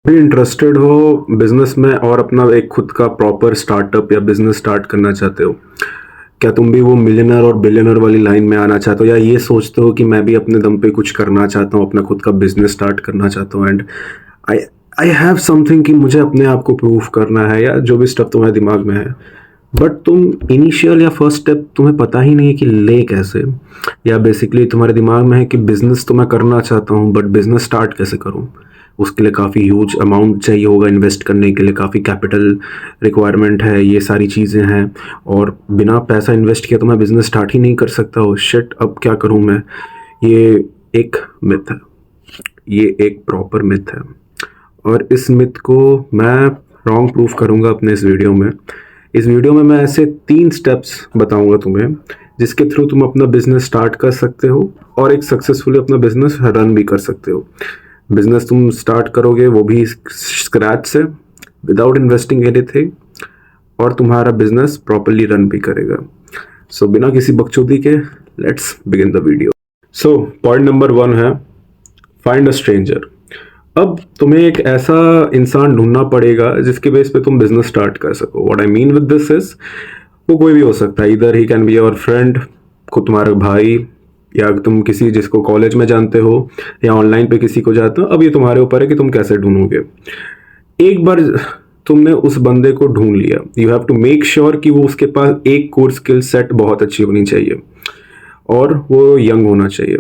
भी इंटरेस्टेड हो बिजनेस में और अपना एक खुद का प्रॉपर स्टार्टअप या बिजनेस स्टार्ट करना चाहते हो? क्या तुम भी वो मिलियनर और बिलियनर वाली लाइन में आना चाहते हो, या ये सोचते हो कि मैं भी अपने दम पे कुछ करना चाहता हूँ, अपना खुद का बिजनेस स्टार्ट करना चाहता हूँ and I I have something कि मुझे अपने आप को प्रूव करना है, या जो भी स्टेप तुम्हारे दिमाग में है, बट तुम इनिशियल या फर्स्ट स्टेप तुम्हें पता ही नहीं है कि ले कैसे, या बेसिकली तुम्हारे दिमाग में है कि बिजनेस तो मैं करना चाहता हूँ बट बिजनेस स्टार्ट कैसे करूँ? उसके लिए काफ़ी ह्यूज अमाउंट चाहिए होगा इन्वेस्ट करने के लिए, काफ़ी कैपिटल रिक्वायरमेंट है, ये सारी चीज़ें हैं, और बिना पैसा इन्वेस्ट किया तो मैं बिज़नेस स्टार्ट ही नहीं कर सकता हूँ। शिट, अब क्या करूँ मैं? ये एक मिथ है, ये एक प्रॉपर मिथ है, और इस मिथ को मैं रॉन्ग प्रूफ करूँगा अपने इस वीडियो में। इस वीडियो में मैं ऐसे 3 स्टेप्स बताऊँगा तुम्हें, जिसके थ्रू तुम अपना बिजनेस स्टार्ट कर सकते हो और एक सक्सेसफुली अपना बिजनेस रन भी कर सकते हो। बिजनेस तुम स्टार्ट करोगे वो भी स्क्रैच से, विदाउट इन्वेस्टिंग एनीथिंग, और तुम्हारा बिजनेस प्रॉपरली रन भी करेगा। सो बिना किसी बकचोदी के let's begin the video. So point number 1 है फाइंड अ स्ट्रेंजर। अब तुम्हें एक ऐसा इंसान ढूंढना पड़ेगा जिसके बेस पे तुम बिजनेस स्टार्ट कर सको। What I mean with this is, वो कोई भी हो सकता है, इधर he can be your friend, को तुम्हारा भाई, या तुम किसी जिसको कॉलेज में जानते हो, या ऑनलाइन पे किसी को जानते हो। अब ये तुम्हारे ऊपर है कि तुम कैसे ढूंढोगे। एक बार तुमने उस बंदे को ढूंढ लिया, you have to make sure कि वो उसके पास एक कोर स्किल सेट बहुत अच्छी होनी चाहिए, और वो यंग होना चाहिए,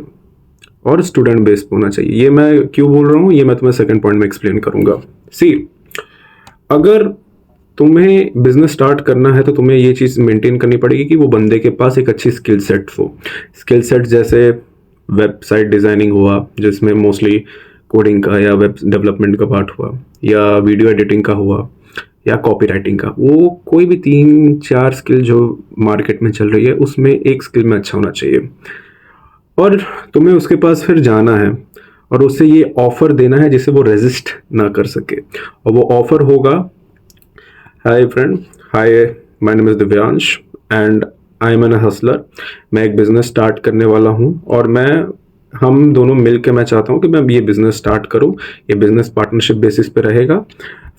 और स्टूडेंट बेस्ड होना चाहिए। ये मैं क्यों बोल रहा हूँ, ये मैं तुम्हें सेकंड पॉइंट में एक्सप्लेन करूंगा। सी, अगर तुम्हें बिजनेस स्टार्ट करना है तो तुम्हें ये चीज़ मेंटेन करनी पड़ेगी कि वो बंदे के पास एक अच्छी स्किल सेट हो। स्किल सेट जैसे वेबसाइट डिज़ाइनिंग हुआ, जिसमें मोस्टली कोडिंग का या वेब डेवलपमेंट का पार्ट हुआ, या वीडियो एडिटिंग का हुआ, या कॉपी राइटिंग का। वो कोई भी 3-4 स्किल जो मार्केट में चल रही है उसमें एक स्किल में अच्छा होना चाहिए, और तुम्हें उसके पास फिर जाना है और उससे ये ऑफर देना है जिसे वो रेजिस्ट ना कर सके। और वो ऑफर होगा, hi friend, hi, my name is Divyansh and I am an hustler. मैं एक बिज़नेस स्टार्ट करने वाला हूँ, और हम दोनों मिल के मैं चाहता हूँ कि मैं ये बिज़नेस स्टार्ट करूँ। ये बिज़नेस पार्टनरशिप बेसिस पे रहेगा,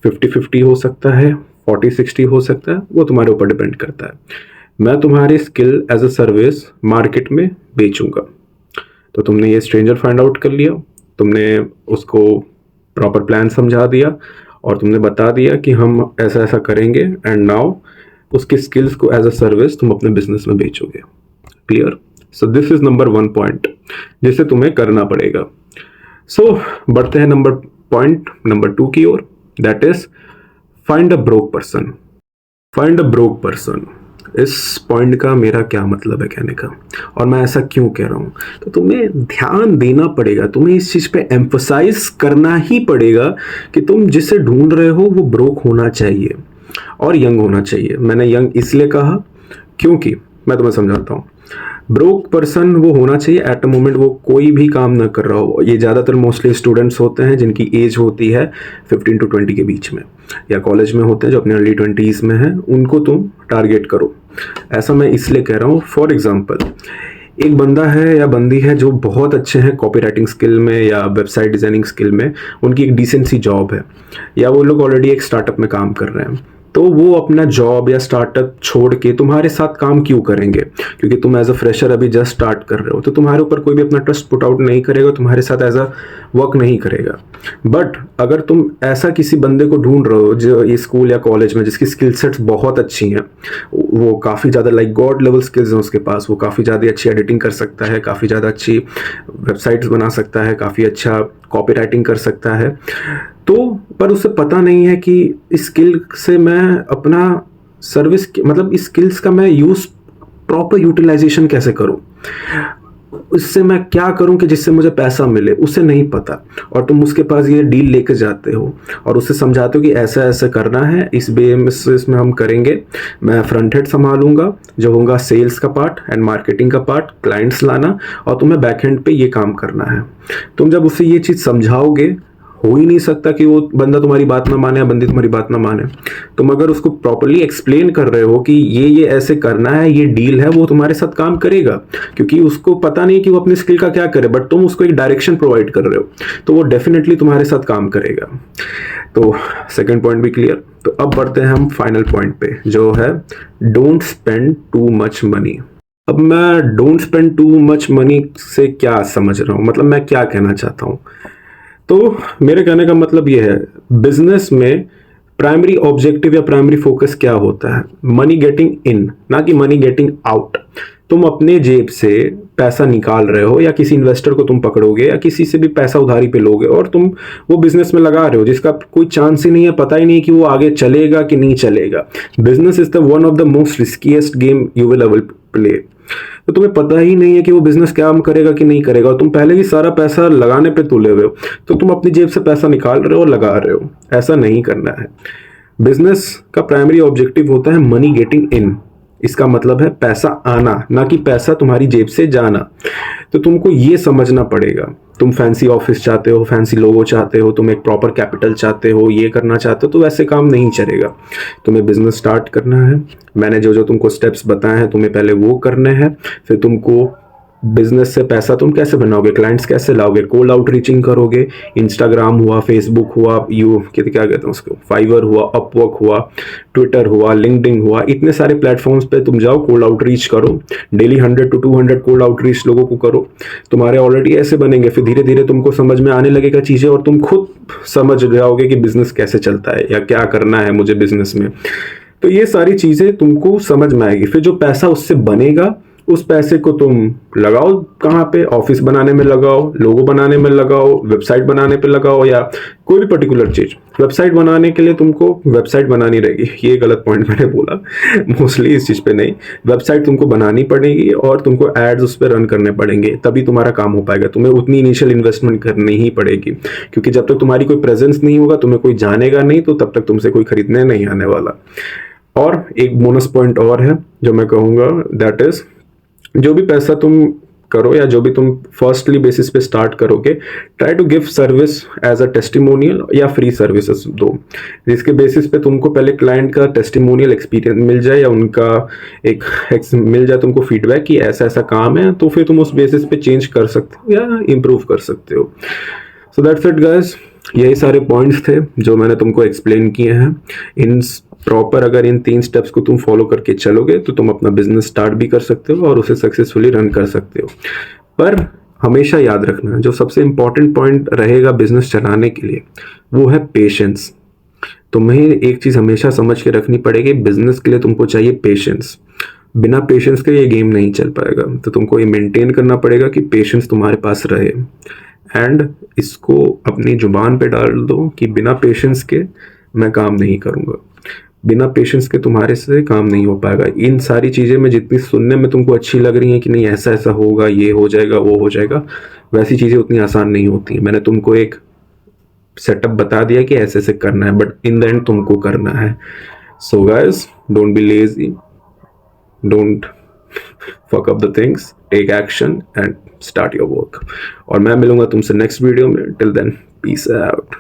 50-50 हो सकता है, 40-60 हो सकता है, वो तुम्हारे ऊपर डिपेंड करता है। मैं तुम्हारी skill as a service market में बेचूंगा। तो तुमने ये स्ट्रेंजर फाइंड आउट कर लिया, तुमने उसको प्रॉपर प्लान समझा दिया, और तुमने बता दिया कि हम ऐसा ऐसा करेंगे, एंड नाउ उसकी स्किल्स को एज अ सर्विस तुम अपने बिजनेस में बेचोगे। Clear? So this is number 1 point जिसे तुम्हें करना पड़ेगा। सो बढ़ते हैं पॉइंट नंबर 2 की ओर, that is find a broke person. Find a broke person, इस पॉइंट का मेरा क्या मतलब है कहने का, और मैं ऐसा क्यों कह रहा हूँ? तो तुम्हें ध्यान देना पड़ेगा, तुम्हें इस चीज़ पे एम्फसाइज करना ही पड़ेगा कि तुम जिसे ढूंढ रहे हो वो ब्रोक होना चाहिए और यंग होना चाहिए। मैंने यंग इसलिए कहा क्योंकि मैं तुम्हें समझाता हूँ। ब्रोक पर्सन वो होना चाहिए एट अ मोमेंट वो कोई भी काम ना कर रहा हो। ये ज़्यादातर मोस्टली स्टूडेंट्स होते हैं जिनकी एज होती है 15 to 20 के बीच में, या कॉलेज में होते हैं जो अपने अर्ली 20s में हैं, उनको तुम टारगेट करो। ऐसा मैं इसलिए कह रहा हूँ, फॉर एग्जाम्पल एक बंदा है या बंदी है जो बहुत अच्छे हैं कॉपी राइटिंग स्किल में या वेबसाइट डिज़ाइनिंग स्किल में, उनकी एक डिसेंट सी जॉब है, या वो लोग ऑलरेडी एक स्टार्टअप में काम कर रहे हैं, तो वो अपना जॉब या स्टार्टअप छोड़ के तुम्हारे साथ काम क्यों करेंगे? क्योंकि तुम एज अ फ्रेशर अभी जस्ट स्टार्ट कर रहे हो, तो तुम्हारे ऊपर कोई भी अपना ट्रस्ट पुट आउट नहीं करेगा, तुम्हारे साथ एज अ वर्क नहीं करेगा। बट अगर तुम ऐसा किसी बंदे को ढूंढ रहे हो जो ये स्कूल या कॉलेज में जिसकी स्किल सेट्स बहुत अच्छी हैं, वो काफ़ी ज़्यादा लाइक गॉड लेवल स्किल्स हैं उसके पास, वो काफ़ी ज़्यादा अच्छी एडिटिंग कर सकता है, काफ़ी ज़्यादा अच्छी वेबसाइट्स बना सकता है, काफ़ी अच्छा कॉपी राइटिंग कर सकता है, तो पर उसे पता नहीं है कि इस स्किल से मैं अपना सर्विस मतलब इस स्किल्स का मैं यूज़ प्रॉपर यूटिलाइजेशन कैसे करूं, इससे मैं क्या करूं कि जिससे मुझे पैसा मिले, उसे नहीं पता। और तुम उसके पास ये डील लेकर जाते हो और उसे समझाते हो कि ऐसा ऐसा करना है, इस बेसिस में हम करेंगे, मैं फ्रंट हेड संभालूंगा जो होगा सेल्स का पार्ट एंड मार्केटिंग का पार्ट, क्लाइंट्स लाना, और तुम्हें बैक एंड पे ये काम करना है। तुम जब उसे ये चीज़ समझाओगे, हो ही नहीं सकता कि वो बंदा तुम्हारी बात ना माने या बंदी तुम्हारी बात ना माने। तुम अगर उसको प्रॉपरली एक्सप्लेन कर रहे हो कि ये ऐसे करना है, ये डील है, वो तुम्हारे साथ काम करेगा, क्योंकि उसको पता नहीं कि वो अपनी स्किल का क्या करे, बट तुम उसको एक डायरेक्शन प्रोवाइड कर रहे हो, तो वो डेफिनेटली तुम्हारे साथ काम करेगा। तो सेकंड पॉइंट भी क्लियर। तो अब बढ़ते हैं हम फाइनल पॉइंट पे, जो है don't spend too much money. अब मैं don't spend too much money से क्या समझ रहा हूँ, मतलब मैं क्या कहना चाहता हूँ। तो मेरे कहने का मतलब ये है, बिजनेस में प्राइमरी ऑब्जेक्टिव या प्राइमरी फोकस क्या होता है, मनी गेटिंग इन, ना कि मनी गेटिंग आउट। तुम अपने जेब से पैसा निकाल रहे हो या किसी इन्वेस्टर को तुम पकड़ोगे या किसी से भी पैसा उधारी पे लोगे और तुम वो बिजनेस में लगा रहे हो जिसका कोई चांस ही नहीं है, पता ही नहीं कि वो आगे चलेगा कि नहीं चलेगा। Business is the one of the most riskiest game you will ever play. तो तुम्हें पता ही नहीं है कि वो बिजनेस क्या करेगा कि नहीं करेगा, और तुम पहले ही सारा पैसा लगाने पे तुले हुए हो, तो तुम अपनी जेब से पैसा निकाल रहे हो और लगा रहे हो। ऐसा नहीं करना है। बिजनेस का प्राइमरी ऑब्जेक्टिव होता है मनी गेटिंग इन। इसका मतलब है पैसा आना, ना कि पैसा तुम्हारी जेब से जाना। तो तुमको ये समझना पड़ेगा। तुम फैंसी ऑफिस चाहते हो, फैंसी लोगो चाहते हो, तुम एक प्रॉपर कैपिटल चाहते हो, ये करना चाहते हो, तो वैसे काम नहीं चलेगा। तुम्हें बिजनेस स्टार्ट करना है, मैंने जो जो तुमको स्टेप्स बताए हैं तुम्हें पहले वो करने हैं। फिर तुमको बिजनेस से पैसा तुम कैसे बनाओगे, क्लाइंट्स कैसे लाओगे, कोल्ड आउटरीचिंग करोगे। इंस्टाग्राम हुआ, फेसबुक हुआ, क्या कहते हैं उसको, फाइवर हुआ, अपवर्क हुआ, ट्विटर हुआ, लिंक्डइन हुआ, इतने सारे प्लेटफॉर्म्स पे तुम जाओ, कोल्ड आउटरीच करो। डेली 100 to 200 कोल्ड आउटरीच लोगों को करो। तुम्हारे ऑलरेडी ऐसे बनेंगे, फिर धीरे धीरे तुमको समझ में आने लगेगा चीज़ें और तुम खुद समझ जाओगे कि बिजनेस कैसे चलता है या क्या करना है मुझे बिजनेस में। तो ये सारी चीज़ें तुमको समझ में आएगी। फिर जो पैसा उससे बनेगा, उस पैसे को तुम लगाओ कहाँ पे, ऑफिस बनाने में लगाओ, लोगो बनाने में लगाओ, वेबसाइट बनाने पे लगाओ, या कोई भी पर्टिकुलर चीज। वेबसाइट बनाने के लिए तुमको वेबसाइट बनानी रहेगी, ये गलत पॉइंट मैंने बोला, मोस्टली इस चीज पे नहीं। वेबसाइट तुमको बनानी पड़ेगी और तुमको एड्स उस पर रन करने पड़ेंगे, तभी तुम्हारा काम हो पाएगा। तुम्हें उतनी इनिशियल इन्वेस्टमेंट करनी ही पड़ेगी, क्योंकि जब तक तुम्हारी कोई प्रेजेंस नहीं होगा, तुम्हें कोई जानेगा नहीं, तो तब तक तुमसे कोई खरीदने नहीं आने वाला। और एक बोनस पॉइंट और है जो मैं कहूँगा, दैट इज, जो भी पैसा तुम करो या जो भी तुम फर्स्टली बेसिस पे स्टार्ट करोगे, try to give service as a testimonial या फ्री सर्विसेज दो, जिसके बेसिस पे तुमको पहले क्लाइंट का टेस्टिमोनियल एक्सपीरियंस मिल जाए या उनका एक मिल जाए तुमको फीडबैक कि ऐसा ऐसा काम है, तो फिर तुम उस बेसिस पे चेंज कर सकते हो या इम्प्रूव कर सकते हो। सो दैट्स इट गाइस, यही सारे पॉइंट्स थे जो मैंने तुमको एक्सप्लेन किए हैं। इन प्रॉपर अगर इन 3 स्टेप्स को तुम फॉलो करके चलोगे तो तुम अपना बिजनेस स्टार्ट भी कर सकते हो और उसे सक्सेसफुली रन कर सकते हो। पर हमेशा याद रखना, जो सबसे इंपॉर्टेंट पॉइंट रहेगा बिजनेस चलाने के लिए, वो है पेशेंस। तुम्हें एक चीज हमेशा समझ के रखनी पड़ेगी, बिजनेस के लिए तुमको चाहिए पेशेंस। बिना पेशेंस के ये गेम नहीं चल पाएगा। तो तुमको ये मेंटेन करना पड़ेगा कि पेशेंस तुम्हारे पास रहे, एंड इसको अपनी जुबान पे डाल दो कि बिना पेशेंस के मैं काम नहीं करूँगा। बिना पेशेंस के तुम्हारे से काम नहीं हो पाएगा। इन सारी चीज़ें में जितनी सुनने में तुमको अच्छी लग रही हैं कि नहीं ऐसा ऐसा होगा, ये हो जाएगा, वो हो जाएगा, वैसी चीज़ें उतनी आसान नहीं होती। मैंने तुमको एक सेटअप बता दिया कि ऐसे ऐसे करना है, बट इन द एंड तुमको करना है। So guys, don't be lazy, don't fuck up the things, take action and start your work। और मैं मिलूंगा तुमसे नेक्स्ट वीडियो में। Till then, peace out.